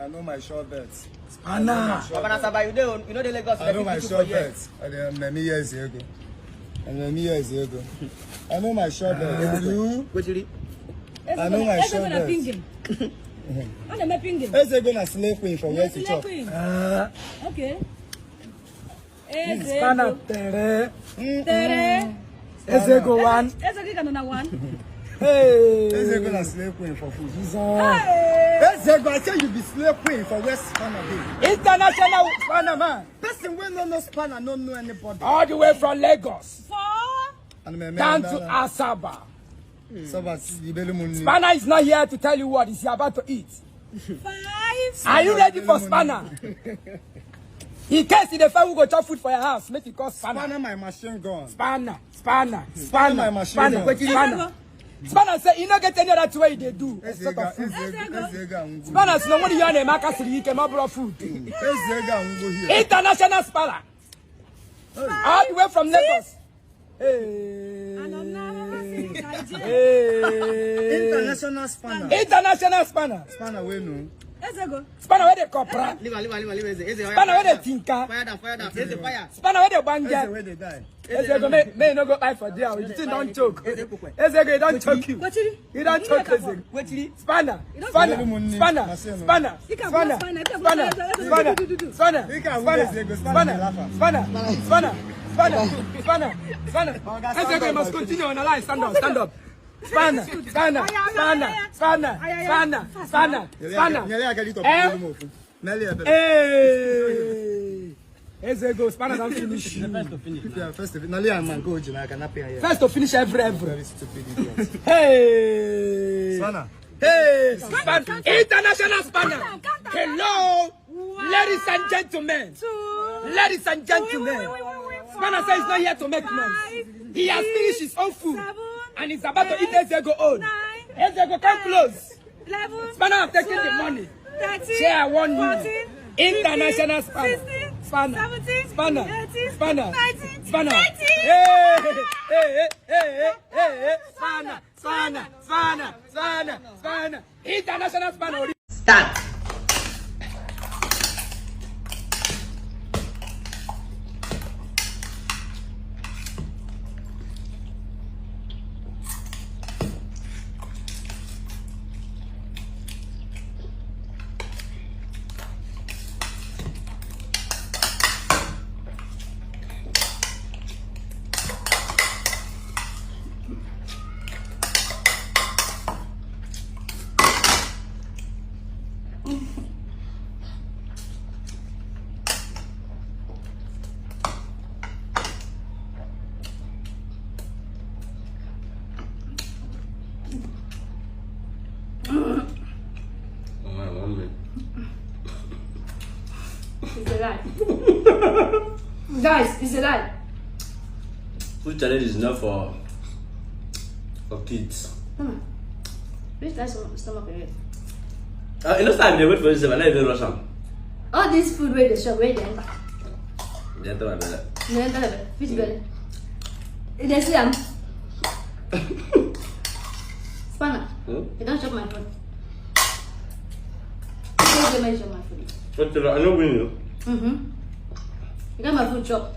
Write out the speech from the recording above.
I know my short bets. Anna. You know the Lagos. I know my short bets. Many years ago. I know my short bets. I know my short bets. Let's go na slave queen for where to chop. Okay. Spanner tere. Ezego one. Ezego one. Hey. Let's go na slave queen for food. Let's go. I tell you be slave queen for West Spanner. International Spanner man. Person when no Spanner, no know anybody. All the way from Lagos. And Down to Asaba. Spanner Spanner is not here to tell you what he's about to eat. 5. Are you ready for Spanner? In case the fan will go chop food for your house, make it call Spanner. Spanner my machine gun. Spanner my machine gun. Spanner say you not get any other way they do. Spanner no money you and Marcus you can brought food. International Spanner. All the way from Lagos. International Spanner. International Spanner. Spanner we know. Spanner where they copra. Spanner where they tinker. Fire. Spanner where they banga. Where they die. Ezego may no go buy for there. You think don't choke. Ezego don't choke you. You don't choke Ezego. Spanner. Ezego must continue on the line. Stand up. Spanner. Hey. Ezego, Spanner don't finish. First to finish. First to finish every. Hey. Spanner. Hey. Spanner. International Spanner. Hello. Ladies and gentlemen. Ladies and gentlemen. Spanner says he's not here to make noise. He has finished his own food. And he's about to eat Ezego own. Ezego, come close. Spanner have taken the money. Say I want you. International Spanner. Spanner. Spanner. International Spanner. Start. It's a lie. Guys, it's a lie. Food challenge is not for kids. Which that's stomach of it. You know, time they wait for this, but I even rush them. All this food where they shop, where they enter. They enter my belly. They enter the belly. Which belly? They see them. Spanner, you don't chop my food. You don't chop my food. But I know when you. You got my food chop.